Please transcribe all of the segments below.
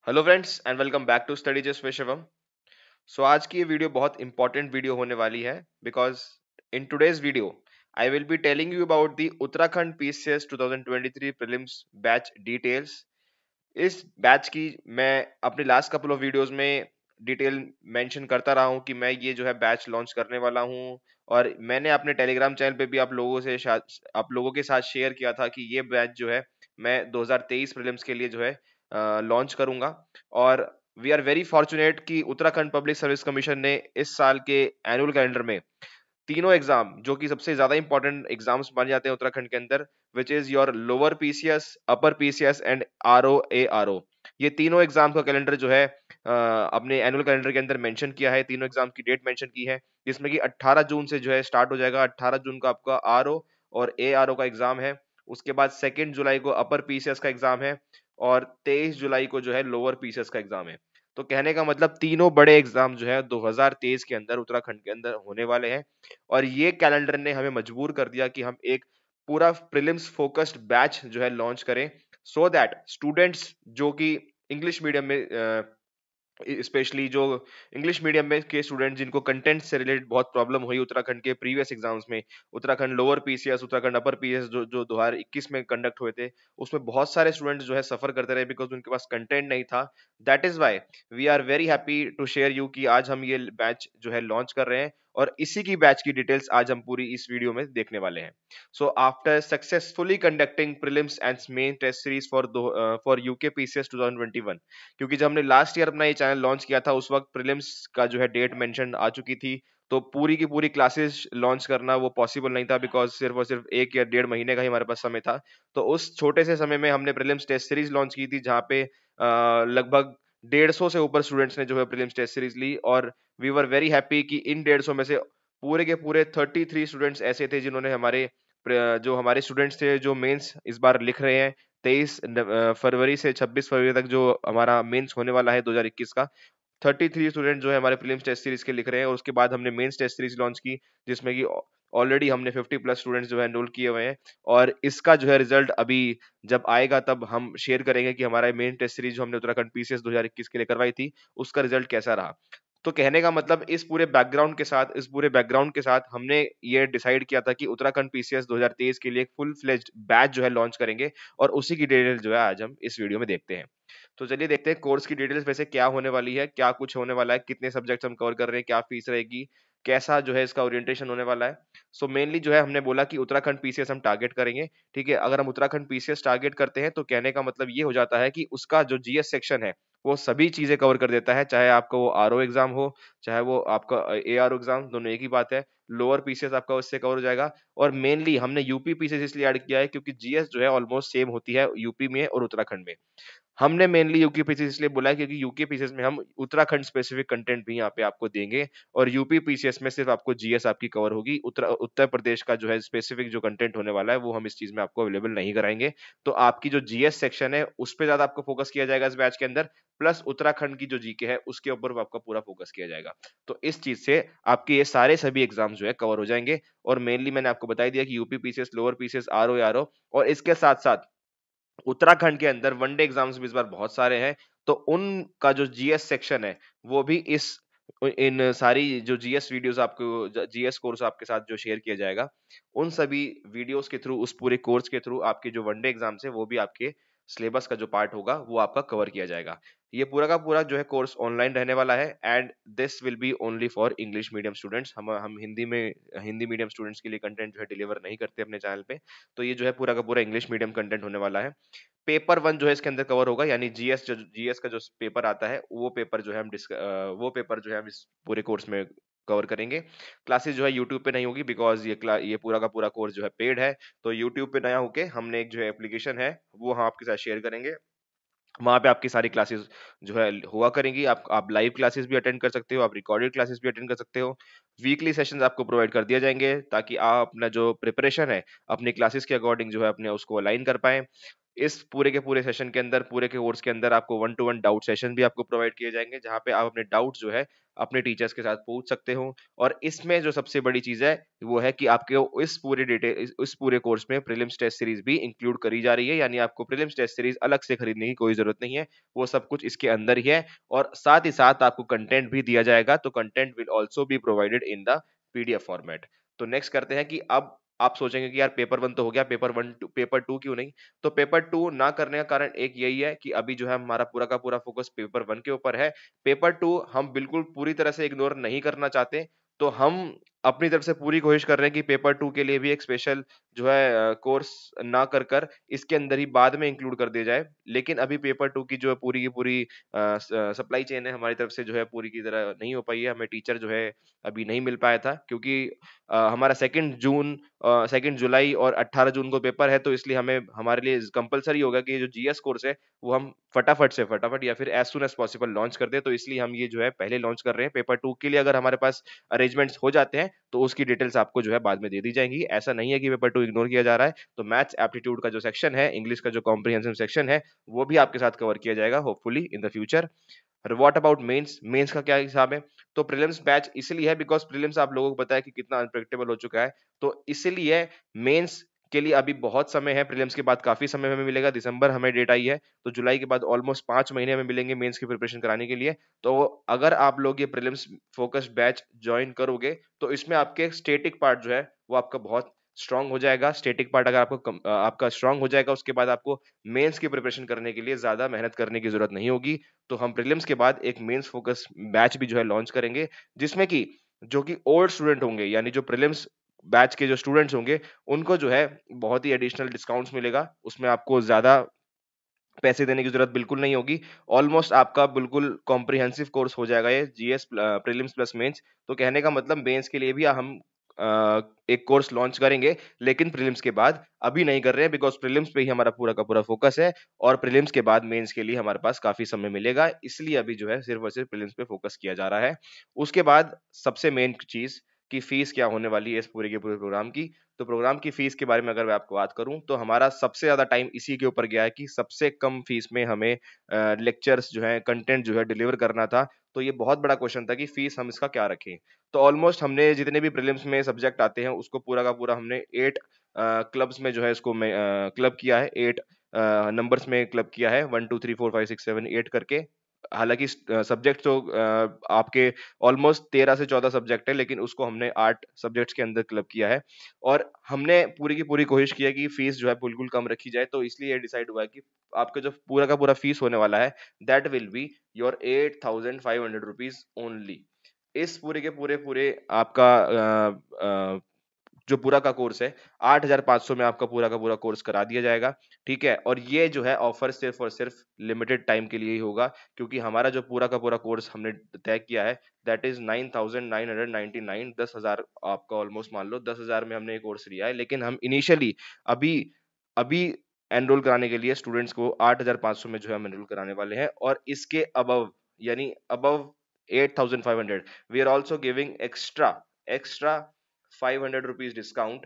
Hello friends and welcome back to study just with Shivam. So आज की ये video बहुत इंपॉर्टेंट वीडियो होने वाली है because in today's video I will be telling you about the Uttarakhand PCS 2023 prelims batch details. इस batch की मैं अपने लास्ट कपल ऑफ वीडियोस में डिटेल मेंशन करता रहा हूं कि मैं ये जो है बैच लॉन्च करने वाला हूं, और मैंने अपने टेलीग्राम चैनल पे भी आप लोगों के साथ शेयर किया था कि ये बैच जो है मैं 2023 प्रीलिम्स के लिए जो है लॉन्च करूंगा। और वी आर वेरी फॉर्चुनेट कि उत्तराखंड पब्लिक सर्विस कमीशन ने इस साल के एनुअल कैलेंडर में तीनों एग्जाम जो कि सबसे ज्यादा इंपॉर्टेंट एग्जाम्स माने जाते हैं उत्तराखंड के अंदर, which is your lower PCS, upper PCS and RO. ये तीनों एग्जाम का कैलेंडर जो है अपने एनुअल कैलेंडर के अंदर मेंशन किया है, तीनों एग्जाम की डेट मेंशन की है, जिसमें कि 18 जून से जो है स्टार्ट हो जाएगा। 18 जून का आपका आरओ और एआरओ का एग्जाम है। उसके बाद 2 जुलाई को अपर पीसीएस का एग्जाम है और 23 जुलाई को जो है लोअर पीसीएस का एग्जाम है। तो कहने का मतलब तीनों बड़े एग्जाम जो है 2023 के अंदर उत्तराखंड के अंदर होने वाले हैं। और ये कैलेंडर ने हमें मजबूर कर दिया कि हम एक पूरा प्रीलिम्स फोकस्ड बैच जो है लॉन्च करें, सो दैट स्टूडेंट्स जो कि इंग्लिश मीडियम में स्पेशली जो इंग्लिश मीडियम में के स्टूडेंट जिनको कंटेंट से रिलेटेड बहुत प्रॉब्लम हुई उत्तराखंड के प्रीवियस एग्जाम्स में, Uttarakhand lower PCS, Uttarakhand upper PCS जो जो 2021 में कंडक्ट हुए थे, उसमें बहुत सारे स्टूडेंट्स जो है सफर करते रहे बिकॉज उनके पास कंटेंट नहीं था। That is why we are very happy to share you कि आज हम ये बैच जो है लॉन्च कर रहे हैं, और इसी की बैच की डिटेल्स आज हम पूरी इस वीडियो में देखने वाले हैं। So after successfully conducting prelims and main test series for UK PCS 2021, क्योंकि जब हमने लास्ट ईयर अपना ये चैनल लॉन्च किया था उस वक्त प्रीलिम्स का जो है डेट मेंशन आ चुकी थी, तो पूरी की पूरी क्लासेस लॉन्च करना वो पॉसिबल नहीं था बिकॉज सिर्फ और सिर्फ 1 या 1.5 महीने का ही हमारे पास समय था। तो उस छोटे से समय में हमने प्रीलिम्स टेस्ट सीरीज लॉन्च की थी, जहाँ पे लगभग 150 से ऊपर स्टूडेंट्स ने जो है प्रीलिम्स टेस्ट सीरीज ली, और वी वर वेरी हैप्पी कि इन 150 में से पूरे के पूरे 33 स्टूडेंट्स ऐसे थे जिन्होंने जो हमारे स्टूडेंट्स थे जो मेंस इस बार लिख रहे हैं 23 फरवरी से 26 फरवरी तक जो हमारा मेंस होने वाला है 2021 का, 33 स्टूडेंट जो है हमारे प्रीलिम्स टेस्ट सीरीज के लिख रहे हैं। और उसके बाद हमने मेंस टेस्ट सीरीज लॉन्च की, जिसमें कि ऑलरेडी हमने 50 प्लस स्टूडेंट्स जो है एनरोल किए हुए हैं। और इसका जो है रिजल्ट अभी जब आएगा तब हम शेयर करेंगे कि हमारा मेन टेस्ट सीरीज जो हमने उत्तराखंड पीसीएस 2021 के लिए करवाई थी उसका रिजल्ट कैसा रहा। तो कहने का मतलब इस पूरे बैकग्राउंड के साथ हमने ये डिसाइड किया था कि उत्तराखंड पीसीएस 2023 के लिए एक फुल फ्लेज्ड बैच जो है लॉन्च करेंगे, और उसी की डिटेल जो है आज हम इस वीडियो में देखते हैं। तो चलिए देखते हैं कोर्स की डिटेल्स वैसे क्या होने वाली है, क्या कुछ होने वाला है, कितने सब्जेक्ट्स हम कवर कर रहे हैं, क्या फीस रहेगी, कैसा जो है इसका ओरिएंटेशन होने वाला है। सो मेनली जो है हमने बोला कि उत्तराखंड पीसीएस हम टारगेट करेंगे। ठीक है, अगर हम उत्तराखंड पीसीएस टारगेट करते हैं तो कहने का मतलब ये हो जाता है कि उसका जो जीएस सेक्शन है वो सभी चीजें कवर कर देता है, चाहे आपका वो आरओ एग्जाम हो, चाहे वो आपका एआरओ एग्जाम, दोनों एक ही बात है। लोअर पीसीएस आपका उससे कवर हो जाएगा। और मेनली हमने यूपी पीसीएस इसलिए ऐड किया है क्योंकि जीएस जो है ऑलमोस्ट सेम होती है यूपी में और उत्तराखंड में। हमने मेनली यूके पीसीएस इसलिए बोला है क्योंकि यूके पीसीएस में हम उत्तराखंड स्पेसिफिक कंटेंट भी यहाँ पे आपको देंगे, और यूपी पीसीएस में सिर्फ आपको जीएस आपकी कवर होगी। उत्तर उत्तर प्रदेश का जो है स्पेसिफिक जो कंटेंट होने वाला है वो हम इस चीज में आपको अवेलेबल नहीं कराएंगे। तो आपकी जो जीएस सेक्शन है उस पे ज्यादा आपको फोकस किया जाएगा इस बैच के अंदर, प्लस उत्तराखंड की जो जीके है उसके ऊपर आपका पूरा फोकस किया जाएगा। तो इस चीज से आपके ये सारे सभी एग्जाम जो है कवर हो जाएंगे। और मेनली मैंने आपको बता दिया कि UP PCS, lower PCS, RO, और इसके साथ साथ उत्तराखंड के अंदर वनडे एग्जाम्स भी इस बार बहुत सारे हैं। तो उनका जो जीएस सेक्शन है वो भी इस इन सारी जो जीएस वीडियोस आपको जीएस कोर्स आपके साथ जो शेयर किया जाएगा, उन सभी वीडियोस के थ्रू, उस पूरे कोर्स के थ्रू आपके जो वनडे एग्जाम्स है वो भी आपके सिलेबस का जो पार्ट होगा वो आपका कवर किया जाएगा। ये पूरा का पूरा जो है कोर्स ऑनलाइन रहने वाला है, and this will be only for English medium students. हम हिंदी मीडियम स्टूडेंट्स के लिए कंटेंट जो है डिलीवर नहीं करते अपने चैनल पे। तो ये जो है पूरा का पूरा इंग्लिश मीडियम कंटेंट होने वाला है। पेपर वन जो है इसके अंदर कवर होगा, यानी जीएस का जो पेपर आता है वो पेपर जो है हम इस पूरे कोर्स में कवर करेंगे। क्लासेस जो है यूट्यूब पे नहीं होगी बिकॉज ये पूरा का पूरा कोर्स जो है पेड है। तो यूट्यूब पे नया होके हमने एक जो है एप्लीकेशन है वो हम आपके साथ शेयर करेंगे। वहाँ पे आपकी सारी क्लासेस जो है हुआ करेंगी। आप लाइव क्लासेस भी अटेंड कर सकते हो, आप रिकॉर्डेड क्लासेस भी अटेंड कर सकते हो। वीकली सेशंस आपको प्रोवाइड कर दिए जाएंगे ताकि आप अपना जो प्रिपरेशन है अपनी क्लासेस के अकॉर्डिंग जो है अपने उसको अलाइन कर पाएं। इस पूरे के पूरे सेशन के अंदर, पूरे के कोर्स के अंदर आपको 1 टू 1 डाउट सेशन भी आपको प्रोवाइड किए जाएँगे, जहाँ पे आप अपने डाउट जो है अपने टीचर्स के साथ पूछ सकते हो। और इसमें जो सबसे बड़ी चीज़ है, वो है कि आपके इस पूरे कोर्स में प्रीलिम्स टेस्ट सीरीज़ भी इंक्लूड करी जा रही है, यानी आपको प्रीलिम्स टेस्ट सीरीज़ अलग से खरीदने की कोई ज़रूरत नहीं है, वो सब कुछ इसके अंदर ही है। और साथ ही साथ आपको कंटेंट भी दिया जाएगा, तो content will also be provided in the PDF format. तो नेक्स्ट करते हैं कि अब आप सोचेंगे कि यार पेपर 1 तो हो गया, पेपर 2 क्यों नहीं? तो पेपर 2 ना करने का कारण एक यही है कि अभी जो है हमारा पूरा का पूरा फोकस पेपर 1 के ऊपर है। पेपर 2 हम बिल्कुल पूरी तरह से इग्नोर नहीं करना चाहते, तो हम अपनी तरफ से पूरी कोशिश कर रहे हैं कि पेपर 2 के लिए भी एक स्पेशल जो है कोर्स ना कर इसके अंदर ही बाद में इंक्लूड कर दिया जाए। लेकिन अभी पेपर 2 की जो है पूरी की पूरी सप्लाई चेन है हमारी तरफ से जो है पूरी की तरह नहीं हो पाई है। हमें टीचर जो है अभी नहीं मिल पाया था, क्योंकि हमारा 2 जुलाई और 18 जून को पेपर है, तो इसलिए हमें हमारे लिए कंपल्सरी होगा कि ये जो जीएस कोर्स है वो हम फटाफट या फिर as soon as possible launch कर दें। तो इसलिए हम ये जो है पहले लॉन्च कर रहे हैं। पेपर 2 के लिए अगर हमारे पास अरेंजमेंट्स हो जाते हैं, तो उसकी डिटेल्स आपको जो है बाद में दे दी जाएंगी। ऐसा नहीं है कि पेपर 2 इग्नोर किया जा रहा है। तो मैथ्स एप्टीट्यूड का जो सेक्शन है, इंग्लिश का जो कॉम्प्रिहेंसिव सेक्शन है, वो भी आपके साथ कवर किया जाएगा hopefully in the future. What about mains? Mains का क्या हिसाब है? तो प्रीलिम्स बैच इसलिए है बिकॉज़ प्रीलिम्स आप लोगों को पता है कि कितना अनप्रेडिक्टेबल हो चुका है। तो इसीलिए मेंस के लिए अभी बहुत समय है, प्रीलिम्स के बाद काफ़ी समय हमें मिलेगा। दिसंबर हमें डेट आई है, तो जुलाई के बाद ऑलमोस्ट 5 महीने हमें मिलेंगे मेंस की प्रिपरेशन कराने के लिए। तो अगर आप लोग ये प्रीलिम्स फोकस्ड बैच जॉइन करोगे, तो इसमें आपके स्टैटिक पार्ट जो है, वो आपका बहुत स्ट्रॉन्ग हो जाएगा। स्टैटिक पार्ट अगर आपका स्ट्रॉन्ग हो जाएगा, उसके बाद आपको मेंस की प्रिपरेशन करने के लिए ज़्यादा मेहनत करने की ज़रूरत नहीं होगी। तो हम प्रीलिम्स के बाद एक मेंस फोकस बैच भी जो है लॉन्च करेंगे, जिसमें कि जो कि ओल्ड स्टूडेंट होंगे, यानी जो प्रीलिम्स बैच के जो स्टूडेंट्स होंगे, उनको जो है बहुत ही एडिशनल डिस्काउंट्स मिलेगा। उसमें आपको ज़्यादा पैसे देने की ज़रूरत बिल्कुल नहीं होगी। ऑलमोस्ट आपका बिल्कुल कॉम्प्रिहेंसिव कोर्स हो जाएगा ये, जीएस प्रीलिम्स प्लस मेंस। तो कहने का मतलब मेंस के लिए भी हम एक कोर्स लॉन्च करेंगे, लेकिन प्रीलिम्स के बाद। अभी नहीं कर रहे हैं बिकॉज़ प्रीलिम्स पे ही हमारा पूरा का पूरा फोकस है, और प्रीलिम्स के बाद मेंस के लिए हमारे पास काफ़ी समय मिलेगा। इसलिए अभी जो है सिर्फ़ और सिर्फ़ प्रीलिम्स पे फोकस किया जा रहा है। उसके बाद सबसे मेन चीज़ कि फीस क्या होने वाली है इस पूरे के पूरे प्रोग्राम की। तो प्रोग्राम की फीस के बारे में अगर मैं आपको बात करूँ, तो हमारा सबसे ज़्यादा टाइम इसी के ऊपर गया है कि सबसे कम फीस में हमें लेक्चर्स जो हैं, कंटेंट जो है डिलीवर करना था। तो ये बहुत बड़ा क्वेश्चन था कि फीस हम इसका क्या रखें? तो ऑलमोस्ट हमने जितने भी प्रीलिम्स में सब्जेक्ट आते हैं, उसको पूरा का पूरा हमने 8 क्लब्स में जो है इसको क्लब किया है। 8 नंबर्स में क्लब किया है, 1 2 3 4 5 6 7 8 करके। हालाँकि सब्जेक्ट तो आपके ऑलमोस्ट 13 से 14 सब्जेक्ट है, लेकिन उसको हमने 8 सब्जेक्ट्स के अंदर क्लब किया है। और हमने पूरी की पूरी कोशिश की है कि फीस जो है बिल्कुल कम रखी जाए। तो इसलिए ये डिसाइड हुआ है कि आपका जो पूरा का पूरा फीस होने वाला है, that will be your 8500 rupees only. इस पूरे के पूरे आपका जो पूरा का कोर्स है, 8500 में आपका पूरा का पूरा कोर्स करा दिया जाएगा, ठीक है? और ये जो है ऑफर सिर्फ़ और सिर्फ़ लिमिटेड टाइम के लिए ही होगा, क्योंकि हमारा जो पूरा का पूरा कोर्स हमने तय किया है, दैट इज़ 9999, 10,000 आपका ऑलमोस्ट मान लो 10,000 में हमने ये कोर्स लिया है। लेकिन हम इनिशियली अभी अभी एनरोल कराने के लिए स्टूडेंट्स को 8500 में जो है हम एनरोल कराने वाले हैं, और इसके अबव, यानी above 8500, we are also giving extra 500 rupees discount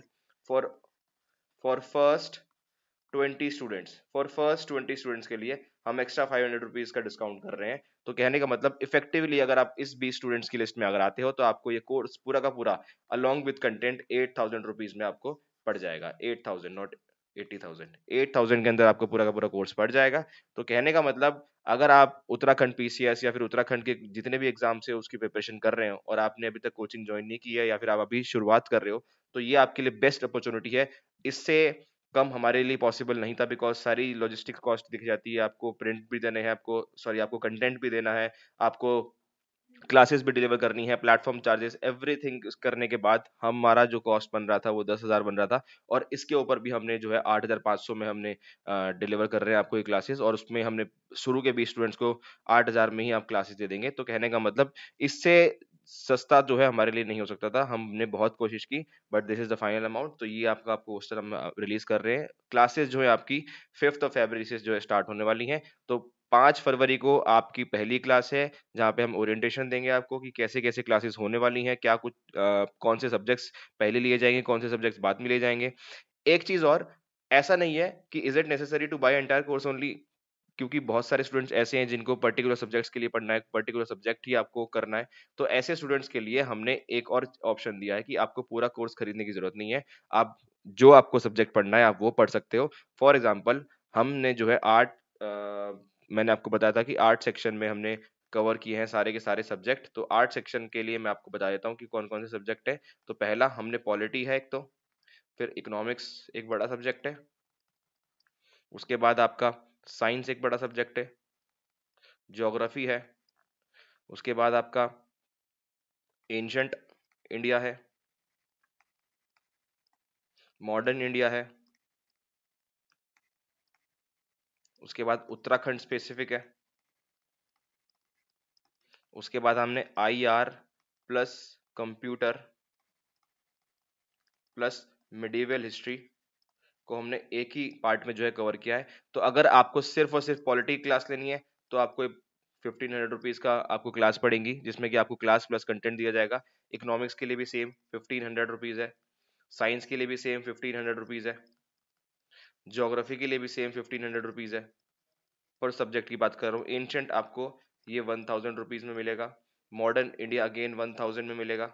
for first 20 students. For first 20 students के लिए हम एक्स्ट्रा 500 रुपीज का डिस्काउंट कर रहे हैं। तो कहने का मतलब इफेक्टिवली अगर आप इस 20 स्टूडेंट्स की लिस्ट में अगर आते हो, तो आपको ये कोर्स पूरा का पूरा अलोंग विद कंटेंट 8000 रुपीज में आपको पड़ जाएगा। 8000, नॉट 80,000। 8000 के अंदर आपको पूरा का पूरा कोर्स पड़ जाएगा। तो कहने का मतलब, अगर आप उत्तराखंड पीसीएस या फिर उत्तराखंड के जितने भी एग्जाम्स है उसकी प्रिपरेशन कर रहे हो, और आपने अभी तक कोचिंग ज्वाइन नहीं की है, या फिर आप अभी शुरुआत कर रहे हो, तो ये आपके लिए बेस्ट अपॉर्चुनिटी है। इससे कम हमारे लिए पॉसिबल नहीं था, बिकॉज़ सारी लॉजिस्टिक्स कॉस्ट दिख जाती है, आपको प्रिंट भी देने हैं, आपको कंटेंट भी देना है, आपको क्लासेस भी डिलीवर करनी है, प्लेटफ़ॉर्म चार्जेस, एवरीथिंग करने के बाद हमारा जो कॉस्ट बन रहा था वो 10,000 बन रहा था। और इसके ऊपर भी हमने जो है 8,500 में हमने डिलीवर कर रहे हैं आपको ये क्लासेस, और उसमें हमने शुरू के 20 स्टूडेंट्स को 8,000 में ही आप क्लासेस दे देंगे। तो कहने का मतलब, इससे सस्ता जो है हमारे लिए नहीं हो सकता था। हमने बहुत कोशिश की, but this is the final amount. तो ये आपका पोस्टर हम रिलीज़ कर रहे हैं। क्लासेस जो है आपकी 5th ऑफ फरवरी से जो है स्टार्ट होने वाली हैं। तो 5 फरवरी को आपकी पहली क्लास है, जहाँ पे हम ओरिएंटेशन देंगे आपको कि कैसे-कैसे क्लासेस होने वाली हैं, क्या कुछ कौन से सब्जेक्ट्स पहले लिए जाएँगे, कौन से सब्जेक्ट्स बाद में लिए जाएँगे। एक चीज़ और, ऐसा नहीं है कि is it necessary to buy entire course only, क्योंकि बहुत सारे स्टूडेंट्स ऐसे हैं जिनको पर्टिकुलर सब्जेक्ट्स के लिए पढ़ना है, पर्टिकुलर सब्जेक्ट ही आपको करना है। तो ऐसे स्टूडेंट्स के लिए हमने एक और ऑप्शन दिया है कि आपको पूरा कोर्स खरीदने की जरूरत नहीं है। आप जो आपको सब्जेक्ट पढ़ना है आप वो पढ़ सकते हो। फॉर एग्जाम्पल हमने जो है मैंने आपको बताया था कि आर्ट सेक्शन में हमने कवर किए हैं सारे के सारे सब्जेक्ट। तो आर्ट सेक्शन के लिए मैं आपको बता देता हूँ कि कौन कौन से सब्जेक्ट है। तो पहला हमने पॉलिटी है एक, तो फिर इकोनॉमिक्स एक बड़ा सब्जेक्ट है, उसके बाद आपका साइंस एक बड़ा सब्जेक्ट है, ज्योग्राफी है, उसके बाद आपका एंशंट इंडिया है, मॉडर्न इंडिया है, उसके बाद उत्तराखंड स्पेसिफिक है, उसके बाद हमने IR plus computer plus medieval history को हमने एक ही पार्ट में जो है कवर किया है। तो अगर आपको सिर्फ और सिर्फ पॉलिटी क्लास लेनी है तो आपको 1500 रुपीज का आपको क्लास पड़ेगी, जिसमें कि आपको क्लास प्लस कंटेंट दिया जाएगा। इकोनॉमिक्स के लिए भी सेम 1500 रुपीज है, साइंस के लिए भी सेम 1500 रुपीज है, ज्योग्राफी के लिए भी सेम 1500 रुपीज है। पर सब्जेक्ट की बात कर रहा हूँ, एंशंट आपको ये 1000 रुपीज में मिलेगा, मॉडर्न इंडिया अगेन 1000 में मिलेगा,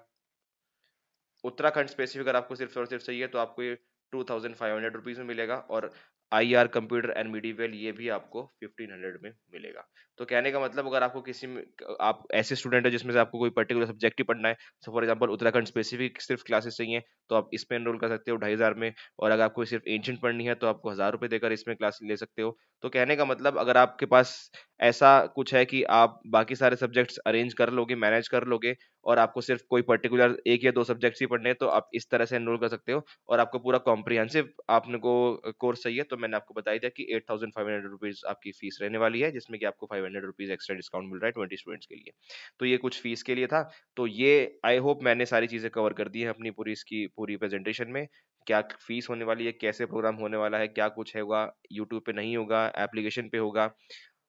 उत्तराखंड स्पेसिफिक अगर आपको सिर्फ और सिर्फ चाहिए तो आपको ये 2500 रुपीज में मिलेगा, और आईआर कंप्यूटर एंड मिडिवल ये भी आपको 1500 में मिलेगा। तो कहने का मतलब अगर आपको किसी में, आप ऐसे स्टूडेंट है जिसमें से आपको कोई पर्टिकुलर सब्जेक्ट ही पढ़ना है, so for example Uttarakhand specific सिर्फ क्लासेस चाहिए तो आप इसमें एनरोल कर सकते हो 2500 में, और अगर आपको सिर्फ एंशिएंट पढ़नी है तो आपको 1000 रुपए देकर इसमें क्लास ले सकते हो। तो कहने का मतलब अगर आपके पास ऐसा कुछ है कि आप बाकी सारे सब्जेक्ट्स अरेंज कर लोगे, मैनेज कर लोगे, और आपको सिर्फ कोई पर्टिकुलर एक या दो सब्जेक्ट्स ही पढ़ने हैं, तो आप इस तरह से एनरोल कर सकते हो। और आपको पूरा कॉम्प्रिहेंसिव आपने को कोर्स चाहिए तो मैंने आपको बताई दिया कि 8500 रुपीज आपकी फीस रहने वाली है, जिसमें कि आपको 500 रुपीज एक्स्ट्रा डिस्काउंट मिल रहा है 20 स्टूडेंट्स के लिए। तो ये कुछ फीस के लिए था। तो ये आई होप मैंने सारी चीजें कवर कर दी है अपनी पूरी इसकी पूरी प्रेजेंटेशन में। क्या फीस होने वाली है, कैसे प्रोग्राम होने वाला है, क्या कुछ होगा, यूट्यूब पे नहीं होगा, एप्लीकेशन पे होगा।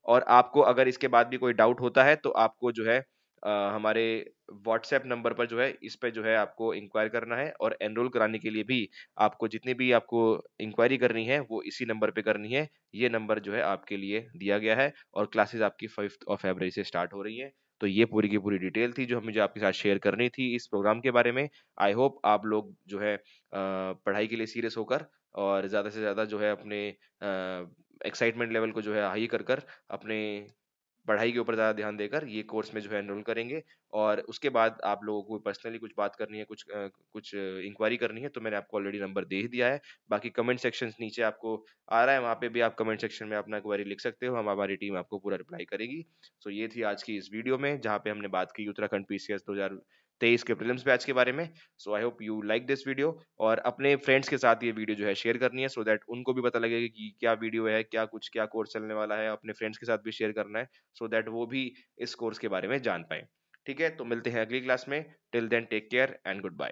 और आपको अगर इसके बाद भी कोई डाउट होता है तो आपको जो है हमारे व्हाट्सएप नंबर पर जो है इस पे जो है आपको इंक्वायर करना है, और एनरोल कराने के लिए भी आपको जितनी भी आपको इंक्वायरी करनी है वो इसी नंबर पे करनी है। ये नंबर जो है आपके लिए दिया गया है, और क्लासेस आपकी 5 फरवरी से स्टार्ट हो रही है। तो ये पूरी की पूरी डिटेल थी जो मुझे आपके साथ शेयर करनी थी इस प्रोग्राम के बारे में। आई होप आप लोग जो है पढ़ाई के लिए सीरियस होकर और ज़्यादा से ज़्यादा जो है अपने एक्साइटमेंट लेवल को जो है हाई कर कर अपने पढ़ाई के ऊपर ज़्यादा ध्यान देकर ये कोर्स में जो है एनरोल करेंगे। और उसके बाद आप लोगों को पर्सनली कुछ बात करनी है, कुछ इंक्वायरी करनी है, तो मैंने आपको ऑलरेडी नंबर दे ही दिया है। बाकी कमेंट सेक्शन नीचे आपको आ रहा है, वहाँ पे भी आप कमेंट सेक्शन में अपना क्वेरी लिख सकते हो, हम हमारी टीम आपको पूरा रिप्लाई करेगी। सो ये थी आज की इस वीडियो में जहाँ पे हमने बात की उत्तराखंड पीसीएस 2023 के प्रीलिम्स बैच के बारे में। So I hope you like this video, और अपने फ्रेंड्स के साथ ये वीडियो जो है शेयर करनी है, सो दैट उनको भी पता लगेगा कि क्या वीडियो है, क्या कोर्स चलने वाला है। अपने फ्रेंड्स के साथ भी शेयर करना है सो दैट वो भी इस कोर्स के बारे में जान पाए। ठीक है, तो मिलते हैं अगली क्लास में। Till then take care and good bye.